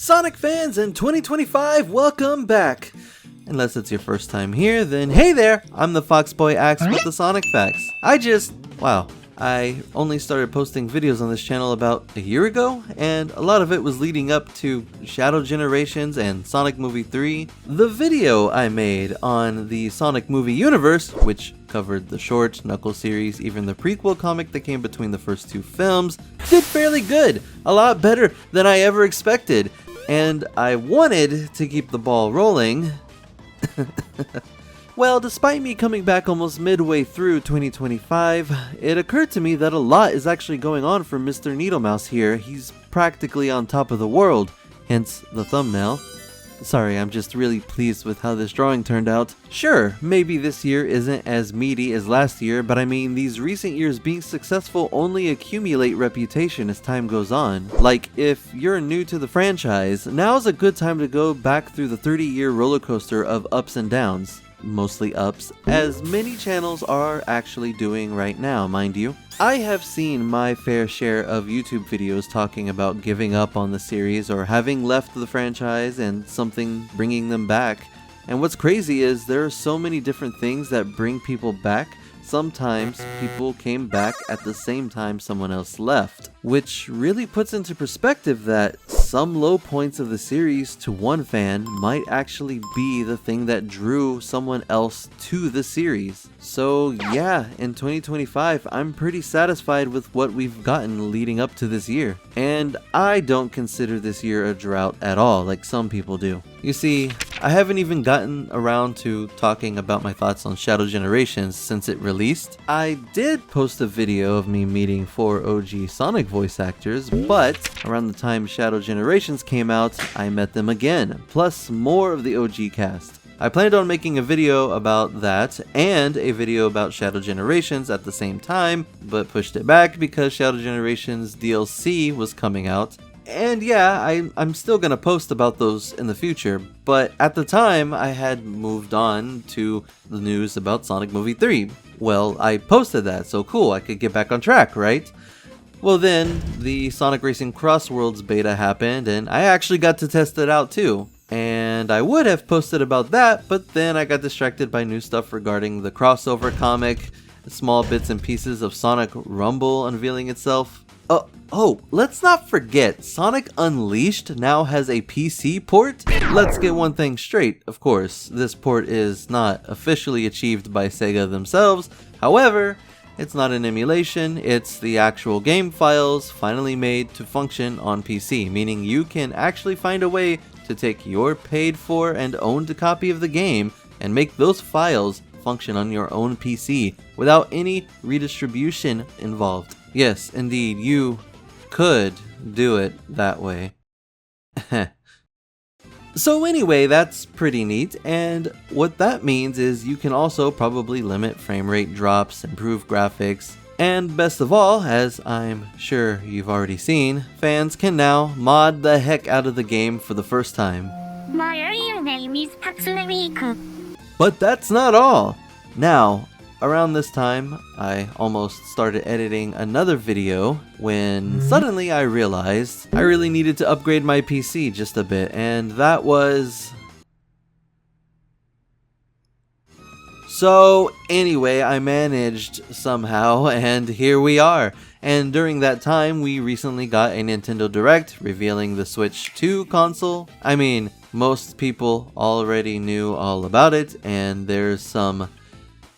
Sonic fans in 2025, welcome back! Unless it's your first time here, then hey there! I'm the Foxboy Axe with the Sonic Facts. I only started posting videos on this channel about a year ago, and a lot of it was leading up to Shadow Generations and Sonic Movie 3. The video I made on the Sonic movie universe, which covered the short, Knuckles series, even the prequel comic that came between the first two films, did fairly good. A lot better than I ever expected. And I wanted to keep the ball rolling. Well, despite me coming back almost midway through 2025, it occurred to me that a lot is actually going on for Mr. Needlemouse here. He's practically on top of the world, hence the thumbnail. Sorry, I'm just really pleased with how this drawing turned out. Sure, maybe this year isn't as meaty as last year, but I mean, these recent years being successful only accumulate reputation as time goes on. Like, if you're new to the franchise, now's a good time to go back through the 30-year roller coaster of ups and downs. Mostly ups, as many channels are actually doing right now, mind you. I have seen my fair share of YouTube videos talking about giving up on the series or having left the franchise and something bringing them back. And what's crazy is there are so many different things that bring people back. Sometimes people came back at the same time someone else left, which really puts into perspective that some low points of the series to one fan might actually be the thing that drew someone else to the series. So yeah, in 2025, I'm pretty satisfied with what we've gotten leading up to this year. And I don't consider this year a drought at all, like some people do. You see, I haven't even gotten around to talking about my thoughts on Shadow Generations since it released. I did post a video of me meeting 4 OG Sonic voice actors, but around the time Shadow Generations came out, I met them again, plus more of the OG cast. I planned on making a video about that and a video about Shadow Generations at the same time, but pushed it back because Shadow Generations DLC was coming out. And yeah, I'm still gonna post about those in the future, but at the time I had moved on to the news about Sonic Movie 3. Well, I posted that, so cool, I could get back on track, right? Well then, the Sonic Racing Cross Worlds beta happened, and I actually got to test it out too. And I would have posted about that, but then I got distracted by new stuff regarding the crossover comic, small bits and pieces of Sonic Rumble unveiling itself. Oh, let's not forget, Sonic Unleashed now has a PC port? Let's get one thing straight, of course, this port is not officially achieved by Sega themselves. However, it's not an emulation, it's the actual game files finally made to function on PC, meaning you can actually find a way to take your paid for and owned copy of the game and make those files function on your own PC without any redistribution involved. Yes, indeed, you could do it that way. So anyway, that's pretty neat, and what that means is you can also probably limit frame rate drops, improve graphics, and best of all, as I'm sure you've already seen, fans can now mod the heck out of the game for the first time. My real name is Tatsuya. But that's not all! Now, around this time, I almost started editing another video when suddenly I realized I really needed to upgrade my PC just a bit, and that was... So anyway, I managed somehow, and here we are. And during that time, we recently got a Nintendo Direct revealing the Switch 2 console. I mean, most people already knew all about it, and there's some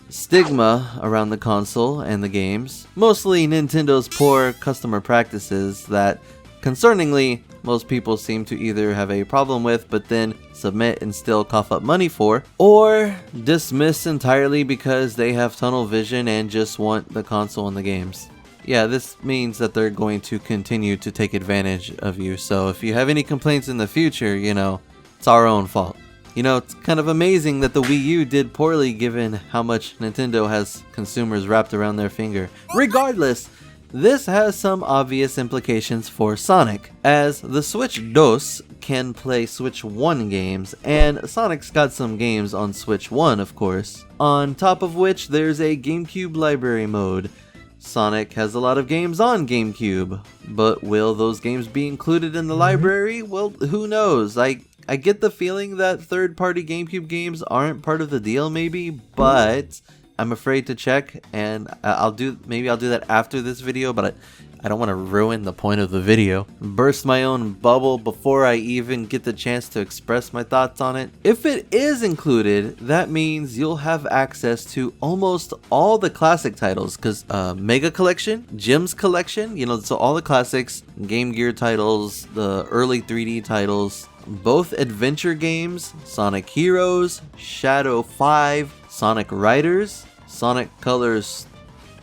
stigma around the console and the games. Mostly Nintendo's poor customer practices that, concerningly, most people seem to either have a problem with but then submit and still cough up money for, or dismiss entirely because they have tunnel vision and just want the console and the games. Yeah, this means that they're going to continue to take advantage of you, so if you have any complaints in the future, you know, it's our own fault. You know, it's kind of amazing that the Wii U did poorly given how much Nintendo has consumers wrapped around their finger. Regardless, this has some obvious implications for Sonic, as the Switch 2 can play Switch 1 games, and Sonic's got some games on Switch 1, of course. On top of which, there's a GameCube library mode. Sonic has a lot of games on GameCube, but will those games be included in the library? Well, who knows? I get the feeling that third-party GameCube games aren't part of the deal maybe, but I'm afraid to check, and maybe I'll do that after this video, but I don't want to ruin the point of the video. Burst my own bubble before I even get the chance to express my thoughts on it. If it is included, that means you'll have access to almost all the classic titles, because Mega Collection, Gems Collection, you know, so all the classics, Game Gear titles, the early 3D titles, both adventure games, Sonic Heroes, Shadow 5, Sonic Riders, Sonic Colors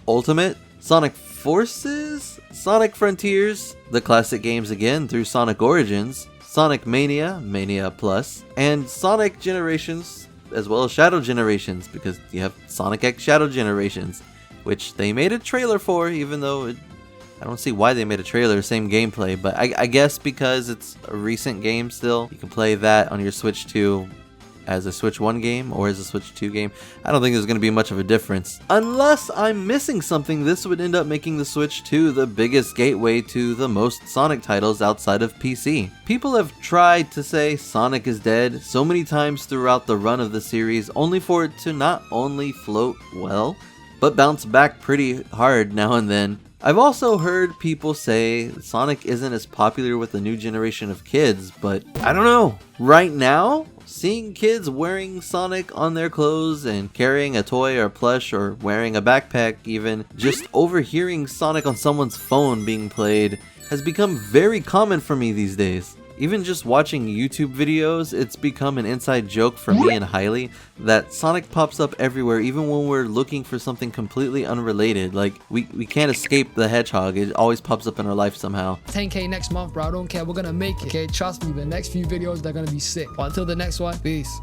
Ultimate, Sonic Forces, Sonic Frontiers, the classic games again through Sonic Origins, Sonic Mania, Mania Plus, and Sonic Generations, as well as Shadow Generations, because you have Sonic X Shadow Generations, which they made a trailer for, even though I don't see why they made a trailer, same gameplay, but I guess because it's a recent game still, you can play that on your Switch 2 as a Switch 1 game or as a Switch 2 game. I don't think there's going to be much of a difference. Unless I'm missing something, this would end up making the Switch 2 the biggest gateway to the most Sonic titles outside of PC. People have tried to say Sonic is dead so many times throughout the run of the series, only for it to not only float well, but bounce back pretty hard now and then. I've also heard people say Sonic isn't as popular with the new generation of kids, but I don't know. Right now, seeing kids wearing Sonic on their clothes and carrying a toy or plush or wearing a backpack even, just overhearing Sonic on someone's phone being played has become very common for me these days. Even just watching YouTube videos, it's become an inside joke for me and Hailey that Sonic pops up everywhere even when we're looking for something completely unrelated. Like, we can't escape the Hedgehog, it always pops up in our life somehow. 10K next month, bro, I don't care, we're gonna make it, okay? Trust me, the next few videos, they're gonna be sick. But until the next one, peace.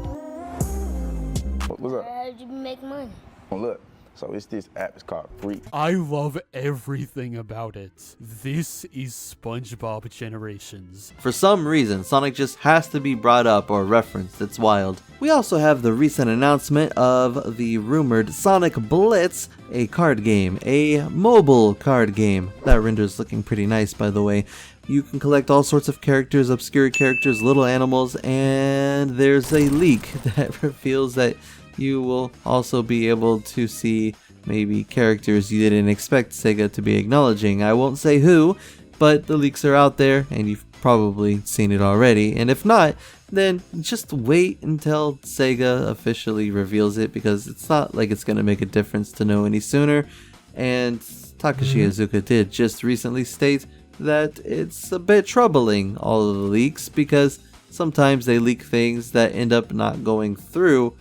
What's up? How'd you make money? Oh, look. So it's this app, it's called Free. I love everything about it. This is SpongeBob Generations. For some reason, Sonic just has to be brought up or referenced. It's wild. We also have the recent announcement of the rumored Sonic Blitz, a card game, a mobile card game. That render's looking pretty nice, by the way. You can collect all sorts of characters, obscure characters, little animals, and there's a leak that reveals that you will also be able to see maybe characters you didn't expect Sega to be acknowledging. I won't say who, but the leaks are out there and you've probably seen it already. And if not, then just wait until Sega officially reveals it, because it's not like it's going to make a difference to know any sooner. And Takashi Iizuka did just recently state that it's a bit troubling, all of the leaks, because sometimes they leak things that end up not going through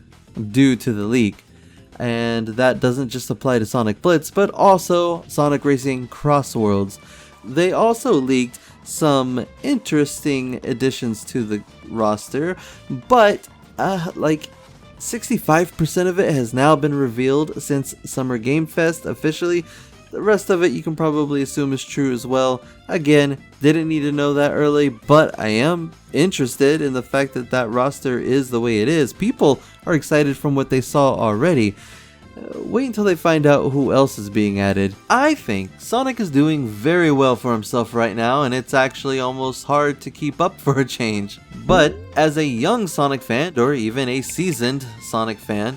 due to the leak. And that doesn't just apply to Sonic Blitz, but also Sonic Racing Crossworlds. They also leaked some interesting additions to the roster, but like 65% of it has now been revealed since Summer Game Fest officially. The rest of it you can probably assume is true as well. Again, didn't need to know that early, but I am interested in the fact that that roster is the way it is. People are excited from what they saw already. Wait until they find out who else is being added. I think Sonic is doing very well for himself right now, and it's actually almost hard to keep up for a change. But as a young Sonic fan, or even a seasoned Sonic fan,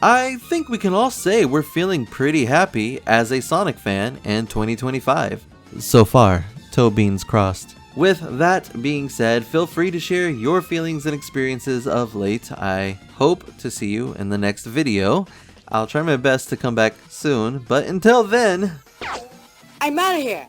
I think we can all say we're feeling pretty happy as a Sonic fan in 2025. So far, toe beans crossed. With that being said, feel free to share your feelings and experiences of late. I hope to see you in the next video. I'll try my best to come back soon, but until then, I'm out of here.